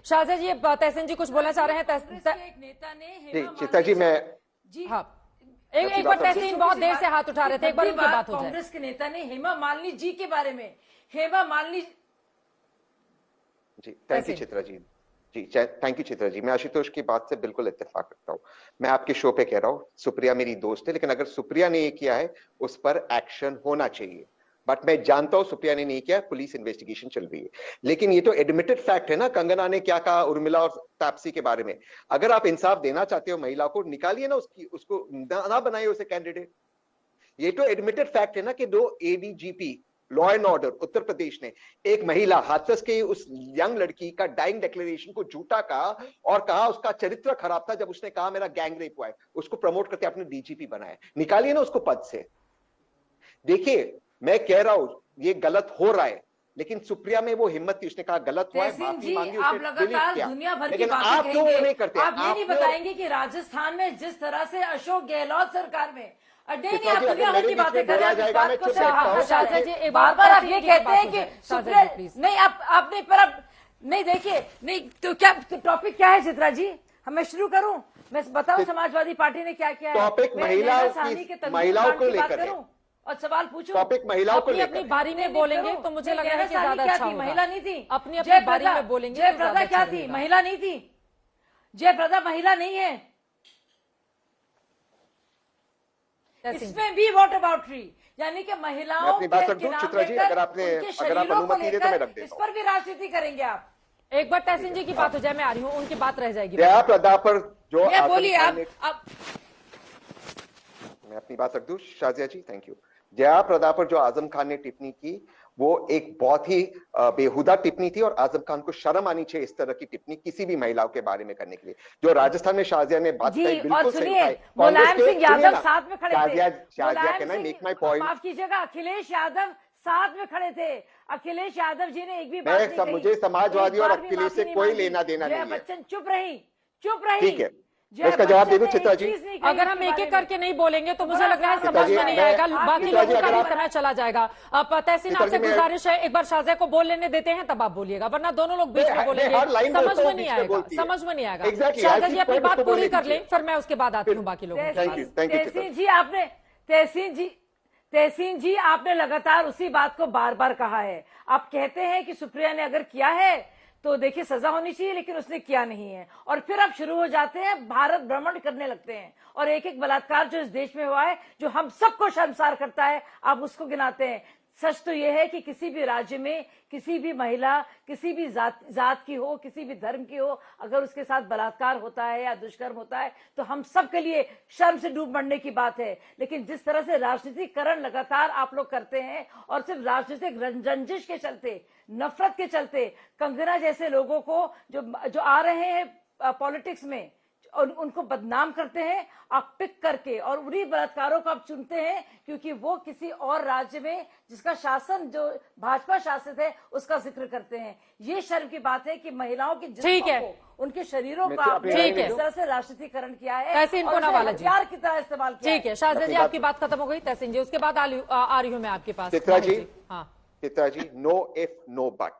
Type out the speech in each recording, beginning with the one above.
शाहज़ा जी, तहसीन जी कुछ बोलना चाह रहे हैं। एक नेता ने चित्रा जी, मैं जी हाँ, एक बार तहसीन बहुत देर से हाथ उठा रहे थे, एक बार उनकी बात हो जाए। कांग्रेस के नेता ने हेमा मालिनी जी के बारे में, हेमा मालिनी जी, थैंक यू चित्रा जी। जी थैंक यू चित्रा जी। मैं आशुतोष की बात से बिल्कुल इत्तेफाक रखता हूँ। मैं आपके शो पे कह रहा हूँ, सुप्रिया मेरी दोस्त है, लेकिन अगर सुप्रिया ने ये किया है उस पर एक्शन होना चाहिए। बट मैं जानता हूं सुप्रिया ने नहीं किया, पुलिस इन्वेस्टिगेशन चल रही है। लेकिन ये तो एडमिटेड फैक्ट है ना, कंगना ने क्या कहा उर्मिला और तापसी के बारे में। अगर आप इंसाफ देना चाहते हो महिला को, निकालिए ना उसको ना बनाइए उसे कैंडिडेट। ये तो एडमिटेड फैक्ट है ना कि दो ADGP law and order Uttar Pradesh ने एक महिला हाथरस के उस यंग लड़की का डाइंग डिक्लेरेशन को झूठा कहा और कहा उसका चरित्र खराब था जब उसने कहा मेरा गैंग रेप हुआ है, उसको प्रमोट करके आपने डीजीपी बनाया। निकालिए ना उसको पद से। देखिए मैं कह रहा हूं ये गलत हो रहा है, लेकिन सुप्रिया में वो हिम्मत थी, उसने कहा गलत हुआ है, माफी मांगी, आप लगातार दुनिया भर की बातें आप क्यों नहीं करते? आप ये नहीं बताएंगे कि राजस्थान में जिस तरह से अशोक गहलोत सरकार में नहीं आप दुनिया भर की बातें कर रहे हैं, बार बार आप ये कहते हैं कि नहीं आप नहीं, पर अब नहीं देखिए नहीं तो क्या टॉपिक क्या है चित्रा जी? मैं शुरू करूं, मैं बताऊं समाजवादी पार्टी ने क्या किया है। टॉपिक महिलाओं को लेकर और सवाल पूछूं, टॉपिक महिलाओं को लेकर अपनी बारी में बोलेंगे तो मुझे लग रहा है कि ज्यादा अच्छा होगा। महिला नहीं थी, अपनी बारी में बोलेंगे। जयप्रदा क्या थी? महिला नहीं थी। जयप्रदा महिला नहीं है। इसमें भी वॉट अबाउटरी, यानी कि महिलाओं के चित्रा जी, अगर आप अनुमति दे तो मैं रख देता हूं। इस पर भी राजनीति करेंगे आप? एक बार तहसीन जी की बात हो जाए, मैं आ रही हूँ, उनकी बात रह जाएगी। जयाप्रदा पर जो बोलिए आप मैं अपनी बात रख दूं शाजिया जी, थैंक यू। जयाप्रदा पर जो आजम खान ने टिप्पणी की वो एक बहुत ही बेहुदा टिप्पणी थी और आजम खान को शर्म आनी चाहिए इस तरह की टिप्पणी किसी भी महिलाओं के बारे में करने के लिए। जो राजस्थान में शाजिया ने बात कही बिल्कुल सही है। मुलायम सिंह यादव साथ में खड़े थे। Shazia can I make my point? माफ कीजिएगा, अखिलेश यादव साथ में खड़े थे। अखिलेश यादव जी ने एक भी बात नहीं कही। मुझे समाजवादी और अखिलेश से कोई लेना देना नहीं है। बच्चन चुप रही। ठीक है, इसका जवाब दे दो चित्रा जी। अगर हम एक एक करके नहीं बोलेंगे तो मुझे लग रहा है समझ में नहीं आएगा, बाकी लोगों का भी समय चला जाएगा। अब तहसीन आपसे गुजारिश है, एक बार शाहज़ा को बोल लेने देते हैं तब आप बोलिएगा, वरना दोनों लोग बीच में बोलेंगे समझ में नहीं आएगा। समझ में नहीं आएगा। शाहज़ा जी अपनी बात पूरी कर लें, फिर मैं उसके बाद आती हूँ बाकी लोगों को। तहसीन जी आपने लगातार उसी बात को बार बार कहा है। आप कहते हैं कि सुप्रिया ने अगर किया है तो देखिए सजा होनी चाहिए, लेकिन उसने किया नहीं है। और फिर आप शुरू हो जाते हैं भारत भ्रमण करने लगते हैं और एक एक बलात्कार जो इस देश में हुआ है, जो हम सबको शर्मसार करता है, आप उसको गिनाते हैं। सच तो यह है कि किसी भी राज्य में किसी भी महिला, किसी भी जात की हो, किसी भी धर्म की हो, अगर उसके साथ बलात्कार होता है या दुष्कर्म होता है तो हम सबके लिए शर्म से डूब मरने की बात है। लेकिन जिस तरह से राजनीतिकरण लगातार आप लोग करते हैं और सिर्फ राजनीतिक रंजिश के चलते, नफरत के चलते कंगना जैसे लोगों को जो आ रहे हैं पॉलिटिक्स में और उनको बदनाम करते हैं आप पिक करके, और उन्हीं बलात्कारों को आप चुनते हैं क्योंकि वो किसी और राज्य में जिसका शासन जो भाजपा शासित है उसका जिक्र करते हैं। ये शर्म की बात है कि महिलाओं की जिस्मों को, उनके शरीरों को आपने इस तरह से राजनीतिकरण किया है, हथियार की तरह इस्तेमाल किया है। ठीक है शाहज़ा जी, आपकी बात खत्म हो गई। तहसीन जी उसके बाद आ रही हूँ मैं आपके पास। Chitra ji, know if no but,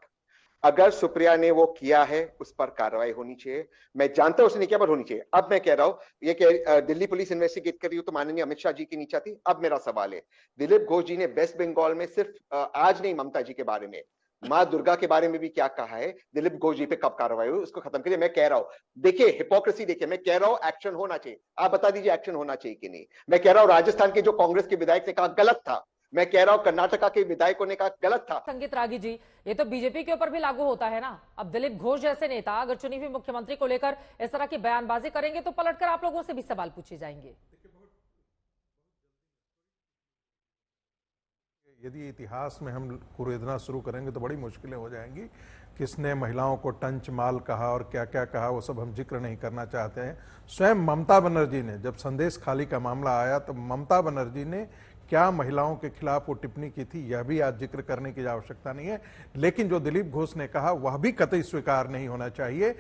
अगर सुप्रिया ने वो किया है उस पर कार्रवाई होनी चाहिए। मैं जानता हूं उसने नहीं किया पर होनी चाहिए। अब मैं कह रहा हूं ये दिल्ली पुलिस इन्वेस्टिगेट कर रही हो तो माननीय अमित शाह जी की नीचा थी। अब मेरा सवाल है, दिलीप घोष जी ने वेस्ट बंगाल में सिर्फ आज नहीं ममता जी के बारे में, मां दुर्गा के बारे में भी क्या कहा है, दिलीप घोष जी पे कब कार्रवाई हुई उसको खत्म करिए। मैं कह रहा हूं देखिए हिपोक्रेसी देखिए, मैं कह रहा हूं एक्शन होना चाहिए। आप बता दीजिए एक्शन होना चाहिए कि नहीं। मैं कह रहा हूं राजस्थान के जो कांग्रेस के विधायक ने कहा गलत था, मैं कह रहा हूं कर्नाटका के विधायकों ने कहा गलत था। संगीत रागी जी, ये तो बीजेपी के ऊपर भी लागू होता है ना। अब दिलीप घोष जैसे नेता अगर चुनी हुई मुख्यमंत्री को लेकर इस तरह की बयानबाजी करेंगे तो पलटकर आप लोगों से भी सवाल पूछे जाएंगे। यदि इतिहास में हम कुरेदना शुरू करेंगे तो बड़ी मुश्किलें हो जाएंगी। किसने महिलाओं को टंच माल कहा और क्या क्या कहा वो सब हम जिक्र नहीं करना चाहते हैं। स्वयं ममता बनर्जी ने, जब संदेश खाली का मामला आया तो ममता बनर्जी ने क्या महिलाओं के खिलाफ वो टिप्पणी की थी यह भी आज जिक्र करने की आवश्यकता नहीं है। लेकिन जो दिलीप घोष ने कहा वह भी कतई स्वीकार नहीं होना चाहिए।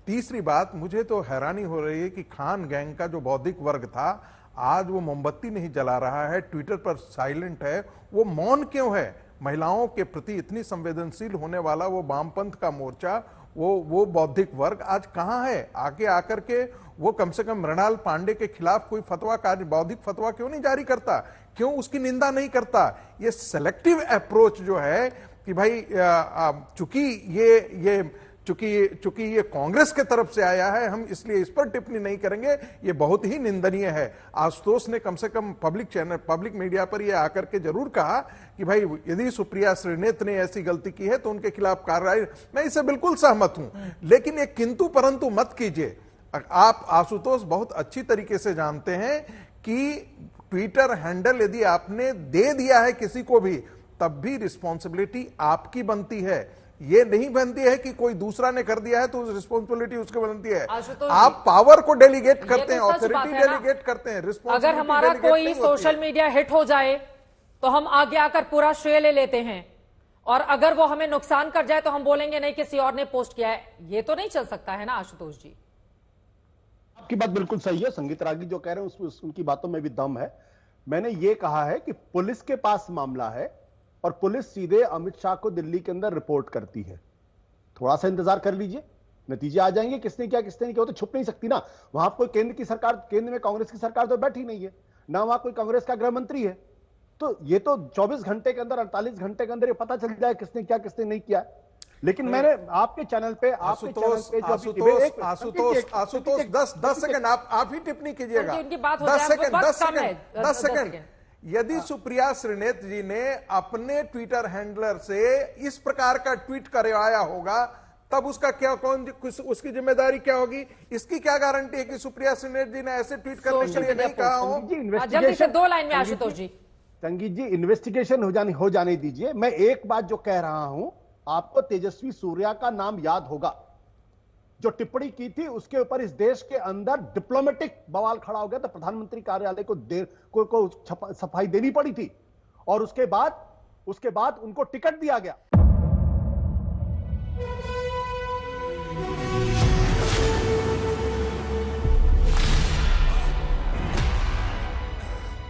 तीसरी बात, मुझे तो हैरानी हो रही है कि खान गैंग का जो बौद्धिक वर्ग था आज वो मोमबत्ती नहीं जला रहा है, ट्विटर पर साइलेंट है, वो मौन क्यों है? महिलाओं के प्रति इतनी संवेदनशील होने वाला वो वामपंथ का मोर्चा वो बौद्धिक वर्ग आज कहां है? आगे आकर के वो कम से कम मृणाल पांडे के खिलाफ कोई फतवा, कार्य बौद्धिक फतवा क्यों नहीं जारी करता? क्यों उसकी निंदा नहीं करता? ये सेलेक्टिव अप्रोच जो है कि भाई चूंकि ये कांग्रेस के तरफ से आया है, हम इसलिए इस पर टिप्पणी नहीं करेंगे, ये बहुत ही निंदनीय है। आशुतोष ने कम से कम पब्लिक मीडिया पर ये आकर के जरूर कहा कि भाई यदि सुप्रिया श्रीनेत ने ऐसी गलती की है तो उनके खिलाफ कार्रवाई, मैं इससे बिल्कुल सहमत हूं, लेकिन एक किंतु परंतु मत कीजिए। आप आशुतोष बहुत अच्छी तरीके से जानते हैं कि ट्विटर हैंडल यदि आपने दे दिया है किसी को भी, तब भी रिस्पॉन्सिबिलिटी आपकी बनती है। ये नहीं बनती है कि कोई दूसरा ने कर दिया है तो रिस्पॉन्सिबिलिटी उसकी बनती है। आप पावर को डेलीगेट करते हैं, ऑथोरिटी डेलीगेट करते हैं, अगर हमारा कोई सोशल मीडिया हिट हो जाए तो हम आगे आकर पूरा श्रेय ले लेते हैं, और अगर वो हमें नुकसान कर जाए तो हम बोलेंगे नहीं किसी और ने पोस्ट किया है। ये तो नहीं चल सकता है ना आशुतोष जी? आपकी बात बिल्कुल सही है। संगीत रागी जो कह रहे हैं उनकी बातों में भी दम है। मैंने ये कहा है कि पुलिस के पास मामला है और पुलिस सीधे अमित शाह को दिल्ली के अंदर रिपोर्ट करती है। थोड़ा सा इंतजार कर लीजिए, नतीजे आ जाएंगे। किसने क्या किसने नहीं किया, तो छुप नहीं सकती ना। वहां कोई केंद्र की सरकार, केंद्र में कांग्रेस की सरकार तो बैठी नहीं है ना, वहां कोई कांग्रेस का गृह मंत्री है। तो ये तो 24 घंटे के अंदर, 48 घंटे के अंदर ये पता चल जाए किसने क्या किसने नहीं किया। लेकिन मैंने आपके चैनल पे आशुतोष 10 सेकंड आप ही टिप्पणी कीजिएगा। 10 सेकंड। यदि सुप्रिया श्रीनेत जी ने अपने ट्विटर हैंडलर से इस प्रकार का ट्वीट करवाया होगा, तब उसका क्या, उसकी जिम्मेदारी क्या होगी? इसकी क्या गारंटी है कि सुप्रिया श्रीनेत जी ने ऐसे ट्वीट करने के लिए नहीं कहा हो? जल्दी से 2 लाइन में आशुतोष जी। संगीत जी, इन्वेस्टिगेशन हो जाने दीजिए। मैं एक बात जो कह रहा हूं, आपको तेजस्वी सूर्या का नाम याद होगा। जो टिप्पणी की थी उसके ऊपर इस देश के अंदर डिप्लोमेटिक बवाल खड़ा हो गया था। प्रधानमंत्री कार्यालय को सफाई देनी पड़ी थी, और उसके बाद उनको टिकट दिया गया।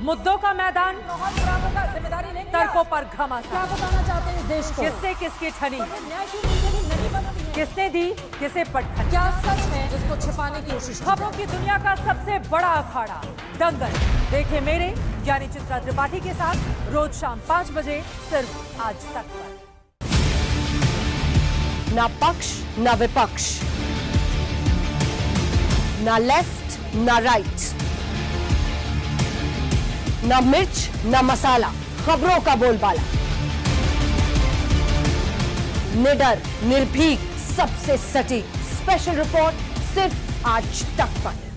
मुद्दों का मैदान, जिम्मेदारी लेंगे, तर्कों पर घमासान। क्या बताना चाहते हैं इस देश को? किससे किसकी ठनी, न्याय की नीति नहीं बनती है। किसने दी किसे पटखनी। क्या सच है जिसको छिपाने की कोशिश? खबरों की दुनिया का सबसे बड़ा अखाड़ा दंगल देखे मेरे यानी चित्रा त्रिपाठी के साथ रोज शाम 5 बजे सिर्फ आज तक पर। ना पक्ष ना विपक्ष, ना लेफ्ट ना राइट, ना मिर्च ना मसाला, खबरों का बोलबाला, निडर निर्भीक सबसे सटीक स्पेशल रिपोर्ट सिर्फ आज तक पर।